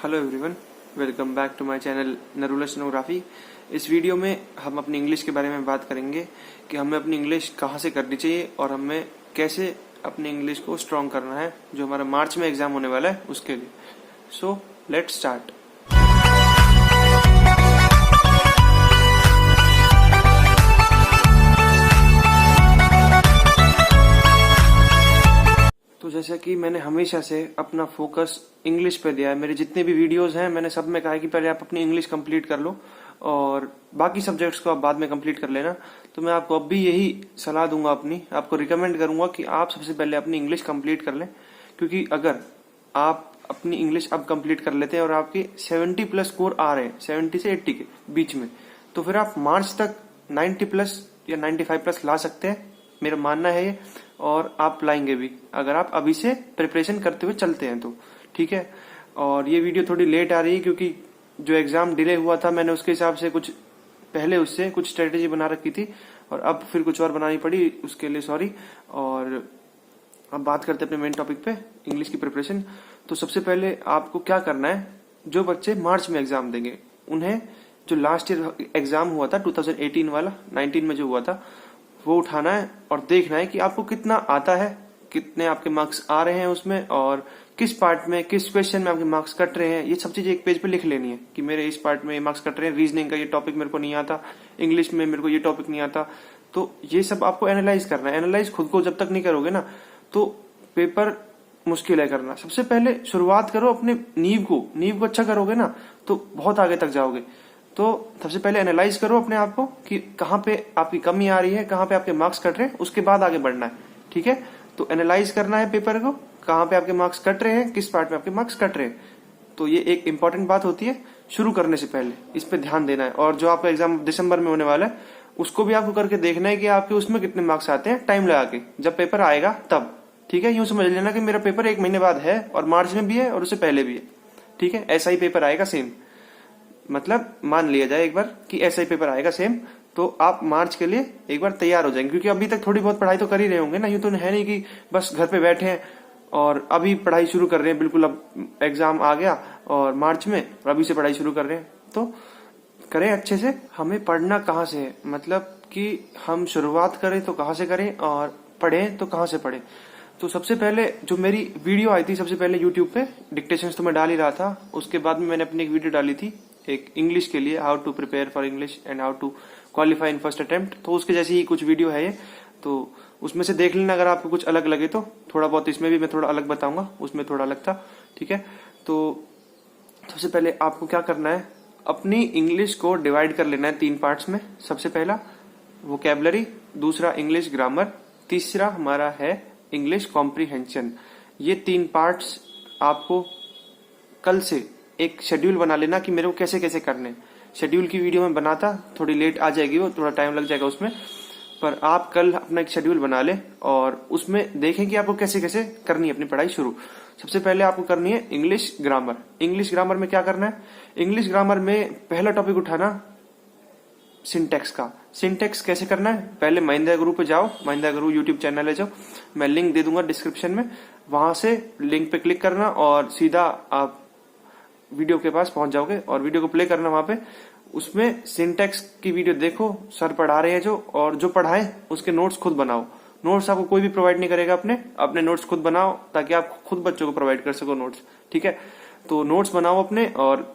Hello everyone, welcome back to my channel Narula stenography. इस video में हम अपनी इंग्लिश के बारे में बात करेंगे कि हमें अपनी इंग्लिश कहाँ से करनी चाहिए और हमें कैसे अपनी इंग्लिश को स्ट्रॉन्ग करना है जो हमारा मार्च में एग्जाम होने वाला है उसके लिए। So let's start. तो जैसा कि मैंने हमेशा से अपना फोकस इंग्लिश पे दिया है, मेरे जितने भी वीडियोस हैं मैंने सब में कहा है कि पहले आप अपनी इंग्लिश कंप्लीट कर लो और बाकी सब्जेक्ट्स को आप बाद में कंप्लीट कर लेना। तो मैं आपको अब भी यही सलाह दूंगा, आपको रिकमेंड करूंगा कि आप सबसे पहले अपनी इंग्लिश कंप्लीट कर लें, क्योंकि अगर आप अपनी इंग्लिश अब कंप्लीट कर लेते हैं और आपके 70 प्लस स्कोर आ रहे हैं 70 से 80 के बीच में, तो फिर आप मार्च तक 90 प्लस या 95 प्लस ला सकते हैं, मेरा मानना है ये। और आप लाएंगे भी अगर आप अभी से प्रिपरेशन करते हुए चलते हैं तो, ठीक है। और ये वीडियो थोड़ी लेट आ रही है क्योंकि जो एग्जाम डिले हुआ था मैंने उसके हिसाब से कुछ पहले उससे कुछ स्ट्रेटेजी बना रखी थी और अब फिर कुछ और बनानी पड़ी, उसके लिए सॉरी। और अब बात करते हैं अपने मेन टॉपिक पे, इंग्लिश की प्रिपरेशन। तो सबसे पहले आपको क्या करना है, जो बच्चे मार्च में एग्जाम देंगे उन्हें जो लास्ट ईयर एग्जाम हुआ था 2018 वाला 19 में जो हुआ था वो उठाना है और देखना है कि आपको कितना आता है, कितने आपके मार्क्स आ रहे हैं उसमें और किस पार्ट में किस क्वेश्चन में आपके मार्क्स कट रहे हैं। ये सब चीजें एक पेज पे लिख लेनी है कि मेरे इस पार्ट में ये मार्क्स कट रहे हैं, रीजनिंग का ये टॉपिक मेरे को नहीं आता, इंग्लिश में मेरे को ये टॉपिक नहीं आता। तो ये सब आपको एनालाइज करना है। एनालाइज खुद को जब तक नहीं करोगे ना तो पेपर मुश्किल है करना। सबसे पहले शुरुआत करो अपने नींव को अच्छा करोगे ना तो बहुत आगे तक जाओगे। तो सबसे पहले एनालाइज करो अपने आप को कि कहाँ पे आपकी कमी आ रही है, कहाँ पे आपके मार्क्स कट रहे हैं, उसके बाद आगे बढ़ना है, ठीक है। तो एनालाइज करना है पेपर को, कहाँ पे आपके मार्क्स कट रहे हैं, किस पार्ट में आपके मार्क्स कट रहे हैं। तो ये एक इंपॉर्टेंट बात होती है, शुरू करने से पहले इस पे ध्यान देना है। और जो आपका एग्जाम दिसंबर में होने वाला है उसको भी आपको करके देखना है कि आपके उसमें कितने मार्क्स आते हैं, टाइम लगा के, जब पेपर आएगा तब, ठीक है। यूं समझ लेना कि मेरा पेपर 1 महीने बाद है और मार्च में भी है और उससे पहले भी है, ठीक है। ऐसा ही पेपर आएगा सेम, मतलब मान लिया जाए एक बार कि ऐसा ही पेपर आएगा सेम, तो आप मार्च के लिए एक बार तैयार हो जाएंगे। क्योंकि अभी तक थोड़ी बहुत पढ़ाई तो कर ही रहे होंगे ना, यूं तो है नहीं कि बस घर पे बैठे हैं और अभी पढ़ाई शुरू कर रहे हैं, बिल्कुल अब एग्जाम आ गया और मार्च में और अभी से पढ़ाई शुरू कर रहे हैं। तो करें अच्छे से। हमें पढ़ना कहाँ से है, मतलब कि हम शुरुआत करें तो कहाँ से करें और पढ़ें तो कहाँ से पढ़ें। तो सबसे पहले जो मेरी वीडियो आई थी सबसे पहले यूट्यूब पे, डिक्टेशंस तो मैं डाल ही रहा था, उसके बाद में मैंने अपनी एक वीडियो डाली थी एक इंग्लिश के लिए, how to prepare for English and how to qualify in first attempt. तो उसके जैसी ही कुछ वीडियो है ये, तो उसमें से देख लेना अगर आपको कुछ अलग लगे तो। थोड़ा बहुत इसमें भी मैं थोड़ा अलग बताऊंगा, उसमें थोड़ा अलग था, ठीक है। तो सबसे पहले आपको क्या करना है, अपनी इंग्लिश को डिवाइड कर लेना है 3 पार्ट्स में। सबसे पहला वोकैबुलरी, दूसरा इंग्लिश ग्रामर, तीसरा हमारा है इंग्लिश कॉम्प्रीहेंशन। ये 3 पार्ट्स आपको कल से एक शेड्यूल बना लेना कि मेरे को कैसे कैसे करने। शेड्यूल की वीडियो में बनाता थोड़ी लेट आ जाएगी, वो थोड़ा टाइम लग जाएगा उसमें, पर आप कल अपना एक शेड्यूल बना ले और उसमें देखें कि आपको कैसे कैसे करनी है अपनी पढ़ाई शुरू। सबसे पहले आपको करनी है इंग्लिश ग्रामर। इंग्लिश ग्रामर में क्या करना है, इंग्लिश ग्रामर में पहला टॉपिक उठाना सिंटेक्स का। सिंटेक्स कैसे करना है, पहले महिंद्रा गुरु पे जाओ, महिंद्रा गुरु यूट्यूब चैनल है जो, मैं लिंक दे दूंगा डिस्क्रिप्शन में, वहां से लिंक पे क्लिक करना और सीधा आप वीडियो के पास पहुंच जाओगे और वीडियो को प्ले करना वहां पे। उसमें सिंटेक्स की वीडियो देखो, सर पढ़ा रहे हैं जो, और जो पढ़ाए उसके नोट्स खुद बनाओ। नोट्स आपको कोई भी प्रोवाइड नहीं करेगा, अपने नोट्स खुद बनाओ ताकि आप खुद बच्चों को प्रोवाइड कर सको नोट्स, ठीक है। तो नोट्स बनाओ अपने और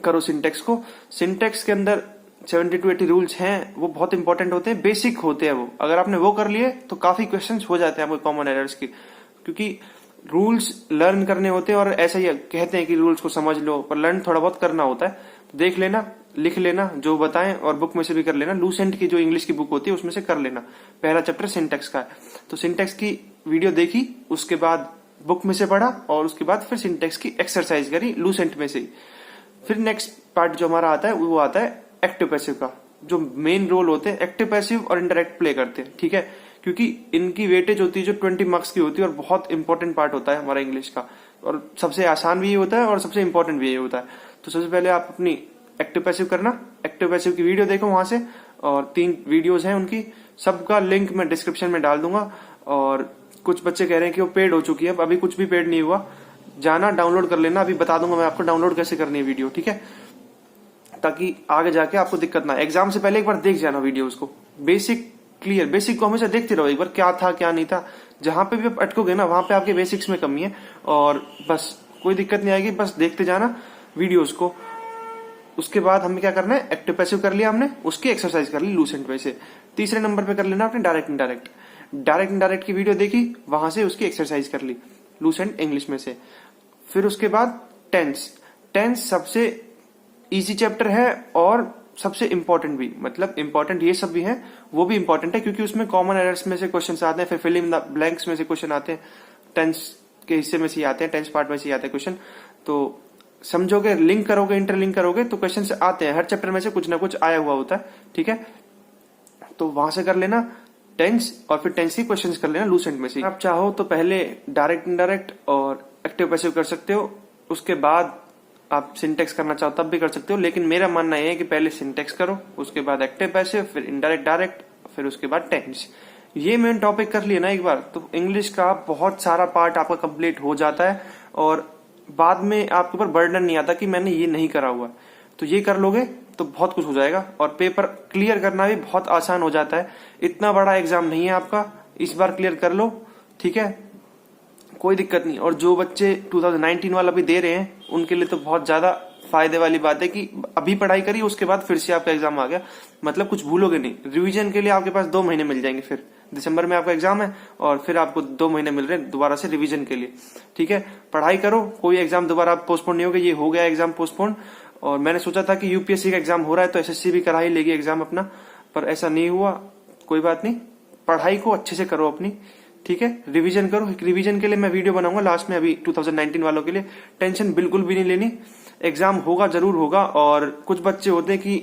करो सिंटेक्स को। सिंटेक्स के अंदर 70 to 80 रूल्स हैं, वो बहुत इंपॉर्टेंट होते हैं, बेसिक होते हैं वो। अगर आपने वो कर लिए तो काफी क्वेश्चंस हो जाते हैं आपको कॉमन एरर्स की, क्योंकि रूल्स लर्न करने होते हैं और ऐसा ही कहते हैं कि रूल्स को समझ लो, पर लर्न थोड़ा बहुत करना होता है। देख लेना, लिख लेना जो बताएं और बुक में से भी कर लेना। लूसेंट की जो इंग्लिश की बुक होती है उसमें से कर लेना। पहला चैप्टर सिंटेक्स का है, तो सिंटेक्स की वीडियो देखी, उसके बाद बुक में से पढ़ा और उसके बाद फिर सिंटेक्स की एक्सरसाइज करी लूसेंट में से ही। फिर नेक्स्ट पार्ट जो हमारा आता है वो आता है एक्टिव पैसिव का, जो मेन रोल होते हैं एक्टिव पैसिव और इंटरैक्ट प्ले करते हैं, ठीक है। क्योंकि इनकी वेटेज होती है जो 20 मार्क्स की होती है और बहुत इंपॉर्टेंट पार्ट होता है हमारा इंग्लिश का, और सबसे आसान भी ये होता है और सबसे इंपॉर्टेंट भी ये होता है। तो सबसे पहले आप अपनी एक्टिव पैसिव करना, एक्टिव पैसिव की वीडियो देखो वहां से, और 3 वीडियोस हैं उनकी, सबका लिंक मैं डिस्क्रिप्शन में डाल दूंगा। और कुछ बच्चे कह रहे हैं कि वो पेड हो चुकी है, अभी कुछ भी पेड नहीं हुआ, जाना डाउनलोड कर लेना। अभी बता दूंगा मैं आपको डाउनलोड कैसे करनी है वीडियो, ठीक है, ताकि आगे जाके आपको दिक्कत ना। एग्जाम से पहले एक बार देख जाना वीडियोस को, बेसिक क्लियर, बेसिक को हमेशा देखते रहो एक बार, क्या था क्या नहीं था। जहां पे भी आप अटकोगे ना वहां पे आपके बेसिक्स में कमी है, और बस कोई दिक्कत नहीं आएगी, बस देखते जाना वीडियोस को। उसके बाद हमें क्या करना है, एक्टिव पैसिव कर लिया हमने, उसकी एक्सरसाइज कर ली लूसेंट वे से। तीसरे नंबर पे कर लेना आपने डायरेक्ट इनडायरेक्ट। डायरेक्ट इनडायरेक्ट की वीडियो देखी, वहां से उसकी एक्सरसाइज कर ली लूसेंट इंग्लिश में से। फिर उसके बाद टेंस। टेंस सबसे इजी चैप्टर है और सबसे इंपॉर्टेंट भी, मतलब इंपॉर्टेंट ये सब भी है, वो भी इंपॉर्टेंट है क्योंकि उसमें कॉमन एरर्स में से क्वेश्चन आते हैं, फिर फिल इन द ब्लैंक्स में से क्वेश्चन आते हैं, टेंस के हिस्से में से आते हैं, टेंस पार्ट में से आते हैं क्वेश्चन। तो समझोगे, लिंक करोगे, इंटरलिंक करोगे तो क्वेश्चन आते हैं, हर चैप्टर में से कुछ ना कुछ आया हुआ होता है, ठीक है। तो वहां से कर लेना टेंस, और फिर टेंस की क्वेश्चंस कर लेना लूसेंट में से। आप चाहो तो पहले डायरेक्ट इनडायरेक्ट और एक्टिव पैसिव कर सकते हो, उसके बाद आप सिंटेक्स करना चाहो तब भी कर सकते हो, लेकिन मेरा मानना यह है कि पहले सिंटेक्स करो, उसके बाद एक्टिव पैसिव, फिर इनडायरेक्ट डायरेक्ट, फिर उसके बाद टेंस। ये मेन टॉपिक कर लिया ना एक बार, तो इंग्लिश का बहुत सारा पार्ट आपका कंप्लीट हो जाता है, और बाद में आपके ऊपर बर्डन नहीं आता कि मैंने ये नहीं करा हुआ। तो ये कर लोगे तो बहुत कुछ हो जाएगा, और पेपर क्लियर करना भी बहुत आसान हो जाता है। इतना बड़ा एग्जाम नहीं है आपका, इस बार क्लियर कर लो, ठीक है, कोई दिक्कत नहीं। और जो बच्चे 2019 वाला भी दे रहे हैं उनके लिए तो बहुत ज्यादा फायदे वाली बात है कि अभी पढ़ाई करी, उसके बाद फिर से आपका एग्जाम आ गया, मतलब कुछ भूलोगे नहीं। रिवीजन के लिए आपके पास 2 महीने मिल जाएंगे, फिर दिसंबर में आपका एग्जाम है और फिर आपको 2 महीने मिल रहे हैं दोबारा से रिवीजन के लिए, ठीक है। पढ़ाई करो, कोई एग्जाम दोबारा पोस्टपोन नहीं होगा, ये हो गया एग्जाम पोस्टपोन। और मैंने सोचा था कि यूपीएससी का एग्जाम हो रहा है तो एसएससी भी करा ही लेगी एग्जाम अपना, पर ऐसा नहीं हुआ, कोई बात नहीं। पढ़ाई को अच्छे से करो अपनी, ठीक है, रिवीजन करो। रिवीजन के लिए मैं वीडियो बनाऊंगा लास्ट में, अभी 2019 वालों के लिए टेंशन बिल्कुल भी नहीं लेनी, एग्जाम होगा, जरूर होगा। और कुछ बच्चे होते हैं कि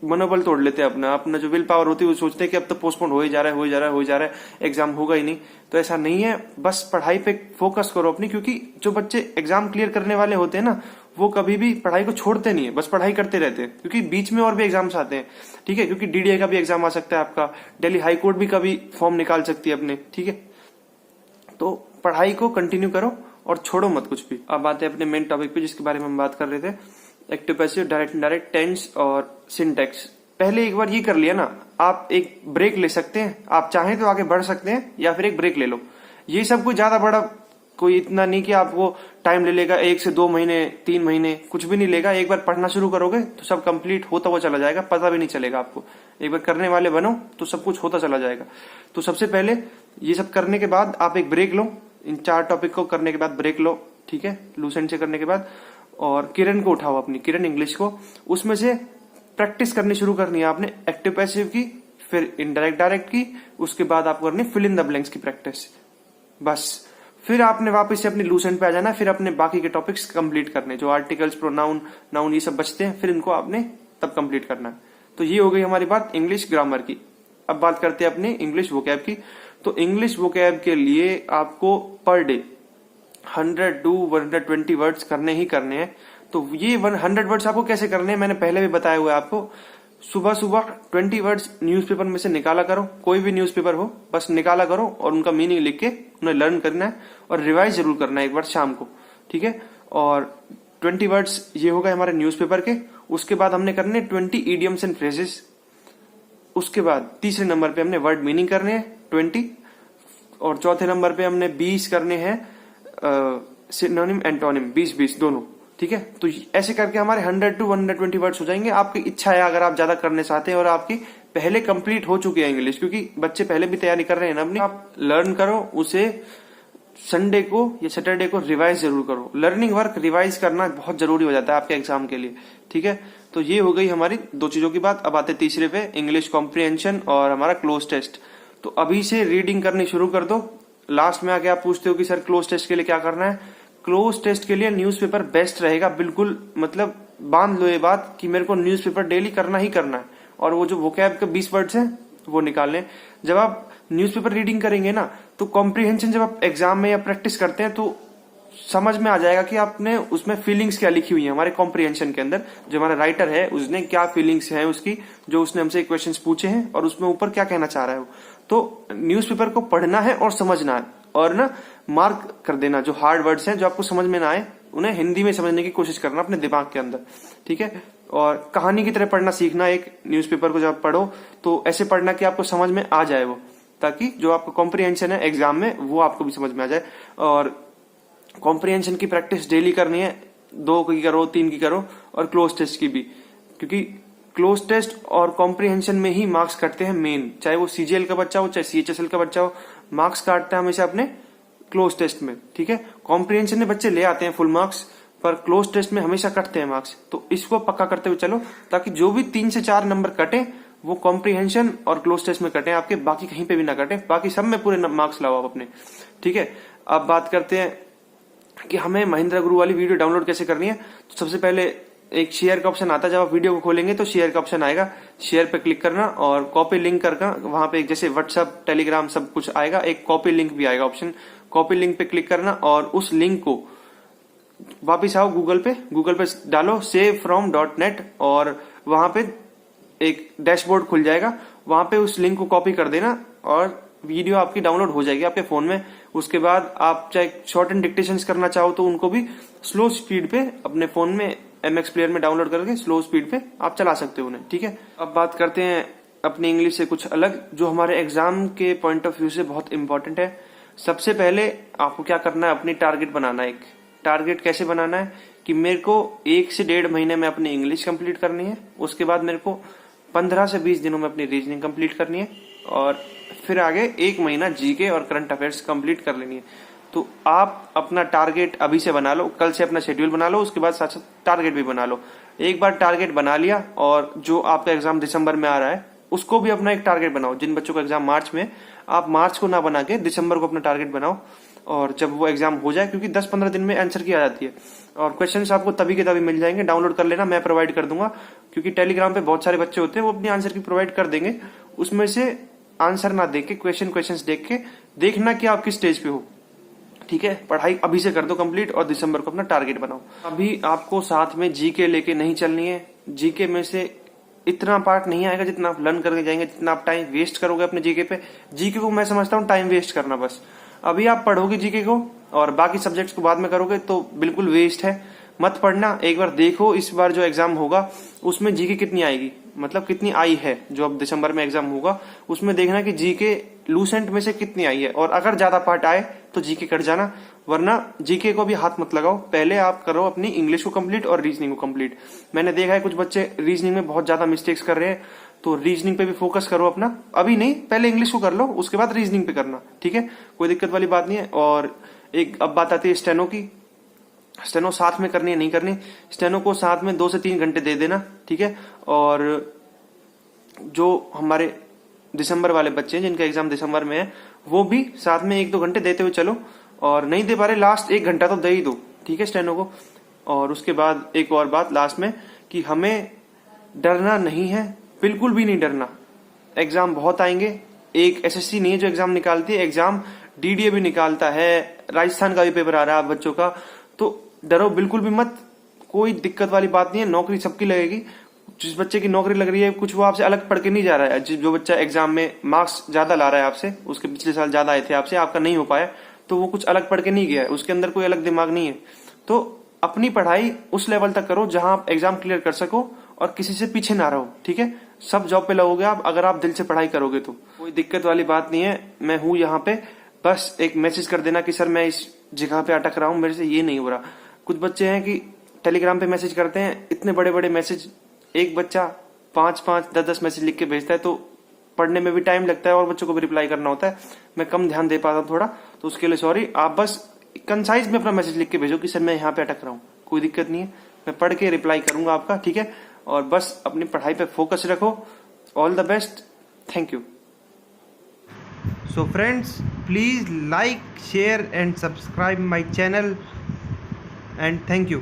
मनोबल तोड़ लेते हैं अपना, अपना जो विल पावर होती है वो सोचते हैं कि अब तो पोस्टपोन हो ही जा रहा है, हो ही जा रहा है, हो ही जा रहा है, एग्जाम होगा ही नहीं। तो ऐसा नहीं है, बस पढ़ाई पे फोकस करो अपनी, क्योंकि जो बच्चे एग्जाम क्लियर करने वाले होते हैं ना, वो कभी भी पढ़ाई को छोड़ते नहीं है, बस पढ़ाई करते रहते हैं, क्योंकि बीच में और भी एग्जाम्स आते हैं, ठीक है, क्योंकि डीडीए का भी एग्जाम आ सकता है आपका, दिल्ली हाईकोर्ट भी कभी फॉर्म निकाल सकती है अपने, ठीक है। तो पढ़ाई को कंटिन्यू करो और छोड़ो मत कुछ भी। अब आते हैं अपने मेन टॉपिक पे जिसके बारे में हम बात कर रहे थे, active passive, direct indirect, tense और सिंटेक्स। पहले एक बार ये कर लिया ना, आप एक ब्रेक ले सकते हैं, आप चाहें तो आगे बढ़ सकते हैं या फिर एक ब्रेक ले लो। ये सब कोई ज्यादा बड़ा, कोई इतना नहीं कि आपको टाइम ले लेगा, 1 से 2 महीने 3 महीने, कुछ भी नहीं लेगा। एक बार पढ़ना शुरू करोगे तो सब कंप्लीट होता हुआ चला जाएगा, पता भी नहीं चलेगा आपको। एक बार करने वाले बनो तो सब कुछ होता चला जाएगा। तो सबसे पहले ये सब करने के बाद आप एक ब्रेक लो, इन 4 टॉपिक को करने के बाद ब्रेक लो, ठीक है, लूसेंट से करने के बाद। और किरण को उठाओ, अपनी किरण इंग्लिश को, उसमें से प्रैक्टिस करनी शुरू करनी है आपने, एक्टिव पैसिव की, फिर इनडायरेक्ट डायरेक्ट की, उसके बाद आपको करनी फिल इन द ब्लैंक्स की प्रैक्टिस। बस फिर आपने वापस से अपनी लूसेंट पे आ जाना, फिर अपने बाकी के टॉपिक्स कंप्लीट करने, जो आर्टिकल्स, प्रोनाउन, नाउन ये सब बचते हैं, फिर इनको आपने तब कंप्लीट करना है। तो ये हो गई हमारी बात इंग्लिश ग्रामर की। अब बात करते हैं अपने इंग्लिश वोकैब की। तो इंग्लिश वोकैब के लिए आपको पर डे 100 to 120 वर्ड्स करने ही करने हैं। तो ये 100 वर्ड्स आपको कैसे करने हैं मैंने पहले भी बताया हुआ है आपको। सुबह सुबह 20 वर्ड्स न्यूज़पेपर में से निकाला करो, कोई भी न्यूज़पेपर हो, बस निकाला करो और उनका मीनिंग लिख के उन्हें लर्न करना है और रिवाइज जरूर करना है एक बार शाम को, ठीक है। और 20 वर्ड्स ये हो गए हमारे न्यूज़पेपर के। उसके बाद हमने करने 20 इडियम्स एंड फ्रेजेस। उसके बाद तीसरे नंबर पे हमने वर्ड मीनिंग करने हैं 20, और चौथे नंबर पे हमने 20 करने हैं सिनोनिम एंटोनिम, 20 दोनों, ठीक है। तो ऐसे करके हमारे 100 to 120 वर्ड्स हो जाएंगे। आपकी इच्छा है अगर आप ज्यादा करने चाहते हैं और आपकी पहले कंप्लीट हो चुकी है इंग्लिश, क्योंकि बच्चे पहले भी तैयारी कर रहे हैं ना अपनी, आप लर्न करो उसे, संडे को या सैटरडे को रिवाइज जरूर करो। लर्निंग वर्क रिवाइज करना बहुत जरूरी हो जाता है आपके एग्जाम के लिए, ठीक है। तो ये हो गई हमारी 2 चीजों की बात। अब आते तीसरे पे, इंग्लिश कॉम्प्रिहेंशन और हमारा क्लोज टेस्ट। तो अभी से रीडिंग करनी शुरू कर दो। लास्ट में आके आप पूछते हो कि सर क्लोज टेस्ट के लिए क्या करना है। क्लोज टेस्ट के लिए न्यूज़पेपर बेस्ट रहेगा, बिल्कुल, मतलब बांध लो ये बात कि मेरे को न्यूज़पेपर डेली करना ही करना है। और वो जो वोकैब के 20 वर्ड्स हैं वो निकालने। जब आप न्यूज़पेपर रीडिंग करेंगे ना, तो कॉम्प्रिहेंशन जब आप एग्जाम में या प्रैक्टिस करते हैं तो समझ में आ जाएगा कि आपने उसमें फीलिंग्स क्या लिखी हुई है। हमारे कॉम्प्रिहेंशन के अंदर जो हमारा राइटर है उसने क्या फीलिंग्स हैं उसकी, जो उसने हमसे क्वेश्चंस पूछे हैं और उसमें ऊपर क्या कहना चाह रहा है वो। तो न्यूज़पेपर को पढ़ना है और समझना है, और ना मार्क कर देना। जो हार्ड वर्ड्स हैं जो आपको समझ में ना आए उन्हें हिंदी में समझने की कोशिश करना अपने दिमाग के अंदर, ठीक है। और कहानी की तरह पढ़ना सीखना। एक न्यूज़पेपर को जब पढ़ो तो ऐसे पढ़ना कि आपको समझ में आ जाए वो, ताकि जो आपका कॉम्प्रिहेंशन है एग्जाम में वो आपको भी समझ में आ जाए। और कॉम्प्रिहेंशन की प्रैक्टिस डेली करनी है, 2 की करो, 3 की करो, और क्लोज टेस्ट की भी, क्योंकि क्लोज टेस्ट और कॉम्प्रिहेंशन में ही मार्क्स कटते हैं मेन। चाहे वो सीजीएल का बच्चा हो चाहे सीएचएसएल का बच्चा हो, मार्क्स काटता है हमेशा अपने क्लोज टेस्ट में, ठीक है। कॉम्प्रिहेंशन में बच्चे ले आते हैं फुल मार्क्स, पर क्लोज टेस्ट में हमेशा कटते हैं मार्क्स। तो इसको पक्का करते हुए चलो, ताकि जो भी 3 से 4 नंबर कटे वो कॉम्प्रिहेंशन और क्लोज टेस्ट में कटे आपके, बाकी कहीं पे भी ना कटे। बाकी सब में पूरे मार्क्स लाओ आप अपने, ठीक है। अब बात करते हैं कि हमें महिंद्रा गुरु वाली वीडियो डाउनलोड कैसे करनी है। तो सबसे पहले एक शेयर का ऑप्शन आता है, जब आप वीडियो को खोलेंगे तो शेयर का ऑप्शन आएगा, शेयर पे क्लिक करना और कॉपी लिंक करना। वहां पे जैसे व्हाट्सएप, टेलीग्राम सब कुछ आएगा, एक कॉपी लिंक भी आएगा ऑप्शन, कॉपी लिंक पे क्लिक करना और उस लिंक को वापिस आओ गूगल पे डालो savefrom.net और वहां पे एक डैशबोर्ड खुल जाएगा, वहां पे उस लिंक को कॉपी कर देना और वीडियो आपकी डाउनलोड हो जाएगी आपके फोन में। उसके बाद आप चाहे शॉर्ट एंड डिक्टेशन करना चाहो तो उनको भी स्लो स्पीड पे अपने फोन में MX प्लेयर में डाउनलोड करके स्लो स्पीड पे आप चला सकते हो उन्हें, ठीक है। अब बात करते हैं अपनी इंग्लिश से कुछ अलग, जो हमारे एग्जाम के पॉइंट ऑफ व्यू से बहुत इंपॉर्टेंट है। सबसे पहले आपको क्या करना है, अपनी टारगेट बनाना है। एक टारगेट कैसे बनाना है कि मेरे को 1 से 1.5 महीने में अपनी इंग्लिश कंप्लीट करनी है, उसके बाद मेरे को 15 से 20 दिनों में अपनी रीजनिंग कंप्लीट करनी है, और फिर आगे 1 महीना जीके और करंट अफेयर्स कंप्लीट कर लेनी है। तो आप अपना टारगेट अभी से बना लो, कल से अपना शेड्यूल बना लो, उसके बाद साथ साथ टारगेट भी बना लो। एक बार टारगेट बना लिया और जो आपका एग्जाम दिसंबर में आ रहा है उसको भी अपना एक टारगेट बनाओ। जिन बच्चों का एग्जाम मार्च में, आप मार्च को ना बना के दिसंबर को अपना टारगेट बनाओ, और जब वो एग्जाम हो जाए, क्योंकि 10-15 दिन में आंसर की आ जाती है और क्वेश्चंस आपको तभी के तभी मिल जाएंगे। डाउनलोड कर लेना, मैं प्रोवाइड कर दूंगा, क्योंकि टेलीग्राम पे बहुत सारे बच्चे होते हैं वो अपनी आंसर की प्रोवाइड कर देंगे। उसमें से आंसर ना देख के क्वेश्चंस देख के देखना कि आप किस स्टेज पे हो, ठीक है। पढ़ाई अभी से कर दो कंप्लीट और दिसंबर को अपना टारगेट बनाओ। अभी आपको साथ में जीके लेके नहीं चलनी है। जीके में से इतना पार्ट नहीं आएगा जितना आप लर्न करके जाएंगे, जितना आप टाइम वेस्ट करोगे अपने जीके पे। जीके को मैं समझता हूँ टाइम वेस्ट करना, बस अभी आप पढ़ोगे जीके को और बाकी सब्जेक्ट्स को बाद में करोगे तो बिल्कुल वेस्ट है। मत पढ़ना, एक बार देखो इस बार जो एग्जाम होगा उसमें जीके कितनी आएगी, मतलब कितनी आई है। जो अब दिसंबर में एग्जाम होगा उसमें देखना कि जीके लूसेंट में से कितनी आई है, और अगर ज्यादा पार्ट आए तो जीके कट जाना, वरना जीके को भी हाथ मत लगाओ। पहले आप करो अपनी इंग्लिश को कंप्लीट और रीजनिंग को कंप्लीट। मैंने देखा है कुछ बच्चे रीजनिंग में बहुत ज्यादा मिस्टेक्स कर रहे हैं, तो रीजनिंग पे भी फोकस करो अपना। अभी नहीं, पहले इंग्लिश को कर लो, उसके बाद रीजनिंग पे करना, ठीक है। कोई दिक्कत वाली बात नहीं है। और एक अब बात आती है स्टेनो की। स्टेनो साथ में करनी है नहीं करनी, स्टेनो को साथ में 2 से 3 घंटे दे देना, ठीक है। और जो हमारे दिसंबर वाले बच्चे हैं जिनका एग्जाम दिसंबर में है, वो भी साथ में 1-2 घंटे देते हुए चलो, और नहीं दे पा रहे लास्ट 1 घंटा तो दे ही दो, ठीक है, स्टेनो को। और उसके बाद एक और बात लास्ट में, कि हमें डरना नहीं है, बिल्कुल भी नहीं डरना। एग्जाम बहुत आएंगे, एक एसएससी नहीं है जो एग्जाम निकालती है, एग्जाम डीडीए भी निकालता है, राजस्थान का भी पेपर आ रहा है बच्चों का। तो डरो बिल्कुल भी मत, कोई दिक्कत वाली बात नहीं है। नौकरी सबकी लगेगी। जिस बच्चे की नौकरी लग रही है कुछ वो आपसे अलग पढ़ के नहीं जा रहा है। जो बच्चा एग्जाम में मार्क्स ज्यादा ला रहा है आपसे, उसके पिछले साल ज्यादा आए थे आपसे, आपका नहीं हो पाया, तो वो कुछ अलग पढ़ के नहीं गया है, उसके अंदर कोई अलग दिमाग नहीं है। तो अपनी पढ़ाई उस लेवल तक करो जहां आप एग्जाम क्लियर कर सको और किसी से पीछे ना रहो, ठीक है। सब जॉब पे लगोगे आप अगर आप दिल से पढ़ाई करोगे तो। कोई दिक्कत वाली बात नहीं है, मैं हूं यहाँ पे। बस एक मैसेज कर देना कि सर मैं इस जगह पे अटक रहा हूं, मेरे से ये नहीं हो रहा। कुछ बच्चे हैं कि टेलीग्राम पे मैसेज करते हैं, इतने बड़े बड़े मैसेज, एक बच्चा 5-5, 10-10 मैसेज लिख के भेजता है, तो पढ़ने में भी टाइम लगता है और बच्चों को भी रिप्लाई करना होता है। मैं कम ध्यान दे पाता हूँ थोड़ा, तो उसके लिए सॉरी। आप बस कंसाइज में अपना मैसेज लिख के भेजो कि सर मैं यहाँ पे अटक रहा हूँ, कोई दिक्कत नहीं है, मैं पढ़ के रिप्लाई करूंगा आपका, ठीक है। और बस अपनी पढ़ाई पे फोकस रखो। All the best, thank you. So friends, please like, share and subscribe my channel, and thank you.